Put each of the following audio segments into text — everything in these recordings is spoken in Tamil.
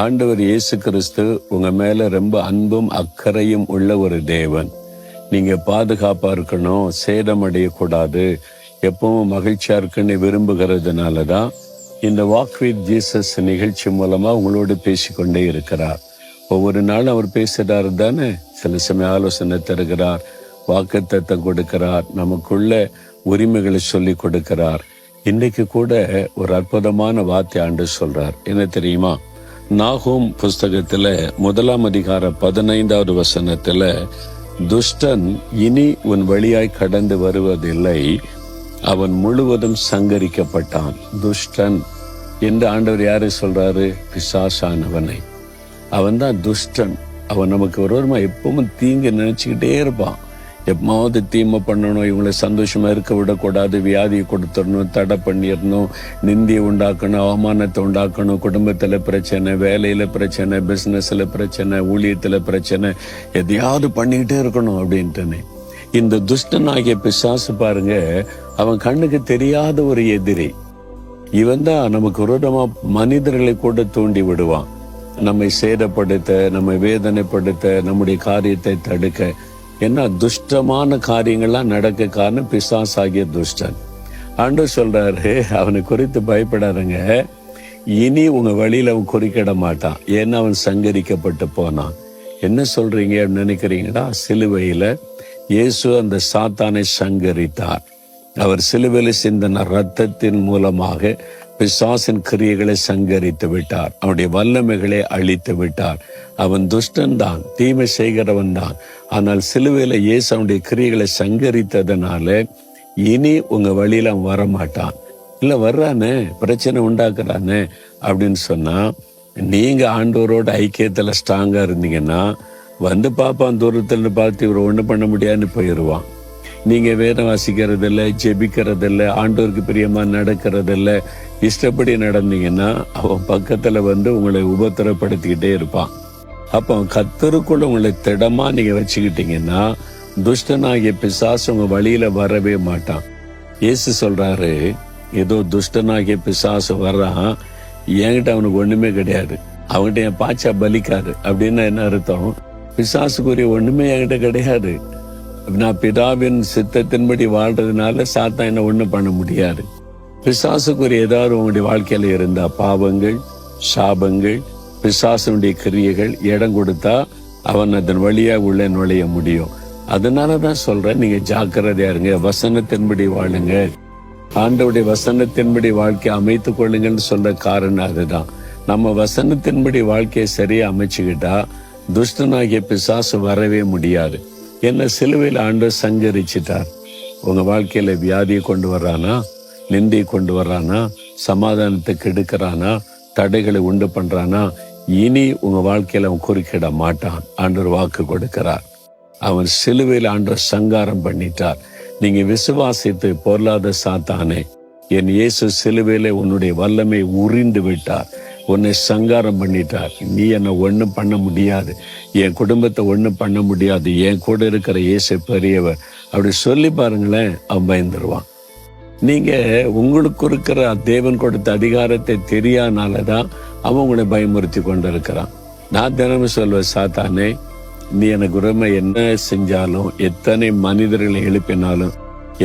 ஆண்டவர் இயேசு கிறிஸ்து உங்க மேல ரொம்ப அன்பும் அக்கறையும் உள்ள ஒரு தேவன். நீங்க பாதுகாப்பா இருக்கணும், சேதமடையக்கூடாது, எப்பவும் மகிழ்ச்சியா இருக்குன்னு விரும்புகிறதுனாலதான் இந்த வாக் வித் ஜீசஸ் நிகழ்ச்சி மூலமா உங்களோடு பேசிக்கொண்டே இருக்கிறார். ஒவ்வொரு நாளும் அவர் பேசுறாரு தானே. சில சமயம் ஆலோசனை தருகிறார், வாக்குத்தத்தம் கொடுக்கிறார், நமக்குள்ள உரிமைகளை சொல்லி கொடுக்கிறார். இன்னைக்கு கூட ஒரு அற்புதமான வார்த்தை ஆண்டு சொல்றார். என்ன தெரியுமா? நாகூம் புஸ்தகத்துல 1 அதிகாரம் 15வது வசனத்துல, துஷ்டன் இனி உன் வழியாய் கடந்து வருவதில்லை, அவன் முழுவதும் சங்கரிக்கப்பட்டான். துஷ்டன் என்று ஆண்டவர் யாரு சொல்றாரு? பிசாசானவனை. அவன் தான் துஷ்டன். அவன் நமக்கு விரோதமா எப்பவும் தீங்கு நினைச்சுக்கிட்டே இருப்பான். எப்பமாவது தீமை பண்ணணும், இவங்களை சந்தோஷமா இருக்க விடக்கூடாது, வியாதியை கொடுத்துடணும், தடை பண்ணிடணும், நிந்தியை உண்டாக்கணும், அவமானத்தை உண்டாக்கணும், குடும்பத்துல பிரச்சனை, வேலையில பிரச்சனை, பிசினஸ்ல பிரச்சனை, ஊழியத்துல பிரச்சனை, எதையாவது பண்ணிக்கிட்டே இருக்கணும் அப்படின்ட்டுன்னு. இந்த துஷ்டனாகிய பிசாசு பாருங்க, அவன் கண்ணுக்கு தெரியாத ஒரு எதிரி. இவன் தான் நமக்கு விரோதமா மனிதர்களை கூட தூண்டி விடுவான், நம்மை சேதப்படுத்த, நம்மை வேதனைப்படுத்த, நம்முடைய காரியத்தை தடுக்க. என்ன துஷ்டமான காரியங்கள்லாம் நடக்க காரணம் பிசாசாகிய துஷ்டன். ஆண்டவர் சொல்றாரு, அவனை குறித்து பயப்படாதங்க, இனி உங்க வழியில அவன் குறுக்கிட மாட்டான், ஏன்னா அவன் சங்கரிக்கப்பட்டு போனான். என்ன சொல்றீங்க நினைக்கிறீங்களா? சிலுவையில இயேசு அந்த சாத்தானை சங்கரித்தார். அவர் சிலுவையில சிந்தின ரத்தத்தின் மூலமாக பிசாசின் கிரியைகளை சங்கரித்து விட்டார், அவனுடைய வல்லமைகளை அழித்து விட்டார். அவன் துஷ்டன் தான், தீமை செய்கிறவன் தான். ஆனால் சிலுவையில இயேசு அவனுடைய கிரியைகளை சங்கரித்ததுனால இனி உங்க வழியில அவன் வரமாட்டான். இல்ல வர்றானே, பிரச்சனை உண்டாக்குறானே அப்படின்னு சொன்னா, நீங்க ஆண்டவரோட ஐக்கியத்துல ஸ்ட்ராங்கா இருந்தீங்கன்னா வந்து பாப்பான், தூரத்துல பார்த்து இவர் ஒண்ணு பண்ண முடியாதுன்னு போயிடுவான். நீங்க வேதம் வாசிக்கிறதில்ல, ஜெபிக்கிறதில்ல, ஆண்டவருக்கு பிரியமா நடக்கிறதில்ல, இஷ்டப்படி நடந்தீங்கன்னா அவன் பக்கத்துல வந்து உங்களை உபத்திரப்படுத்திக்கிட்டே இருப்பான். அப்போ கர்த்தருக்குள்ள உங்களை திடமா நீங்க வச்சுக்கிட்டீங்கன்னா துஷ்டனாகிய பிசாசு உங்க வழியில வரவே மாட்டான். இயேசு சொல்றாரு, ஏதோ துஷ்டனாகிய பிசாசு வர்றான், என்கிட்ட அவனுக்கு ஒண்ணுமே கிடையாது, அவன்கிட்ட என் பாச்சா பலிக்காது. அப்படின்னா என்ன அர்த்தம்? பிசாசுக்குரிய ஒண்ணுமே என்கிட்ட கிடையாது, நான் பிதாவின் சித்தத்தின்படி வாழ்றதுனால சாத்தான் என்ன ஒண்ணு பண்ண முடியாது. பிசாசுக்குரிய ஏதாவது உங்களுடைய வாழ்க்கையில இருந்தா பாவங்கள், சாபங்கள், பிசாசனுடைய கிரியைகள் இடம் கொடுத்தா அவன் அதன் வழியா உள்ள நுழைய முடியும். அதனாலதான் சொல்றேன், நீங்க ஜாக்கிரதையா இருங்க, வசனத்தின்படி வாழுங்க, ஆண்டவருடைய வசனத்தின்படி வாழ்க்கையை அமைத்துக் கொள்ளுங்கன்னு சொல்ற காரணம் அதுதான். நம்ம வசனத்தின்படி வாழ்க்கையை சரியா அமைச்சுக்கிட்டா துஷ்டனாகிய பிசாசு வரவே முடியாது. என்ன சிலுவையில் ஆண்டவர் சங்கரிச்சிட்டார். உங்க வாழ்க்கையில வியாதியை கொண்டு வர்றானா, நிந்தியை கொண்டு வர்றானா, சமாதானத்தை கெடுக்கிறானா, தடைகளை உண்டு பண்றானா, இனி உங்க வாழ்க்கையில அவன் குறுக்கிட மாட்டான். ஆண்டவர் வாக்கு கொடுக்கிறார். அவன் சிலுவையில் ஆண்டவர் சங்காரம் பண்ணிட்டார். நீங்க விசுவாசித்து, பொருளாத சாத்தானே, என் இயேசு சிலுவையில உன்னுடைய வல்லமை உறிந்து விட்டார், உன்னை சங்காரம் பண்ணிட்டார், நீ என்னை ஒண்ணும் பண்ண முடியாது, என் குடும்பத்தை ஒண்ணும் பண்ண முடியாது, என் கூட இருக்கிற இயேசு பெரியவர் அப்படி சொல்லி பாருங்களேன், அவன் பயந்துருவான். நீங்க உங்களுக்கு இருக்கிற தேவன் கொடுத்த அதிகாரத்தை தெரியாதனாலதான் அவன் உங்களை பயமுறுத்தி கொண்டு இருக்கிறான். நான் தினமும் சொல்வேன், சாத்தானே, நீ எனக்கு உரிமை என்ன செஞ்சாலும், எத்தனை மனிதர்களை எழுப்பினாலும்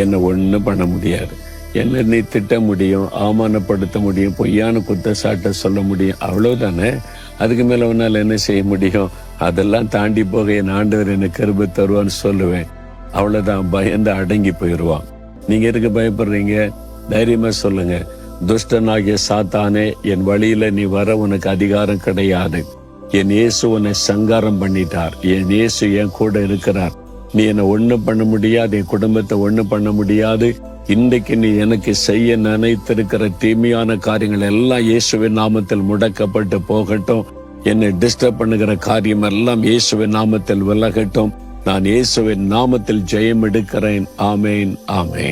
என்னை ஒண்ணும் பண்ண முடியாது. என்ன நீ திட்ட முடியும், அவமானப்படுத்த முடியும், பொய்யான குற்றச்சாட்டை சொல்ல முடியும், அவ்வளவுதானே. அதுக்கு மேல உன்னால என்ன செய்ய முடியும்? அதெல்லாம் தாண்டி போக என் ஆண்டவர் எனக்கு கிருபை தருவான்னு சொல்லுவேன். அவ்வளவுதான், பயந்து அடங்கி போயிடுவான். நீங்க எதுக்கு பயப்படுறீங்க? தைரியமா சொல்லுங்க, துஷ்டனாகிய சாத்தானே, என் வழியில நீ வர உனக்கு அதிகாரம் கிடையாது. என் இயேசு உன்னை சங்காரம் பண்ணிட்டார், என் இயேசு என் கூட இருக்கிறார், நீ என்னை ஒண்ணு பண்ண முடியாது, என் குடும்பத்தை ஒண்ணு பண்ண முடியாது. இன்றைக்கு நீ எனக்கு செய்ய நினைத்திருக்கிற தீமையான காரியங்கள் எல்லாம் இயேசுவின் நாமத்தில் முடக்கப்பட்டு போகட்டும். என்னை டிஸ்டர்ப் பண்ணுகிற காரியம் எல்லாம் இயேசுவின் நாமத்தில் விலகட்டும். நான் இயேசுவின் நாமத்தில் ஜெயம் எடுக்கிறேன். ஆமேன், ஆமேன்.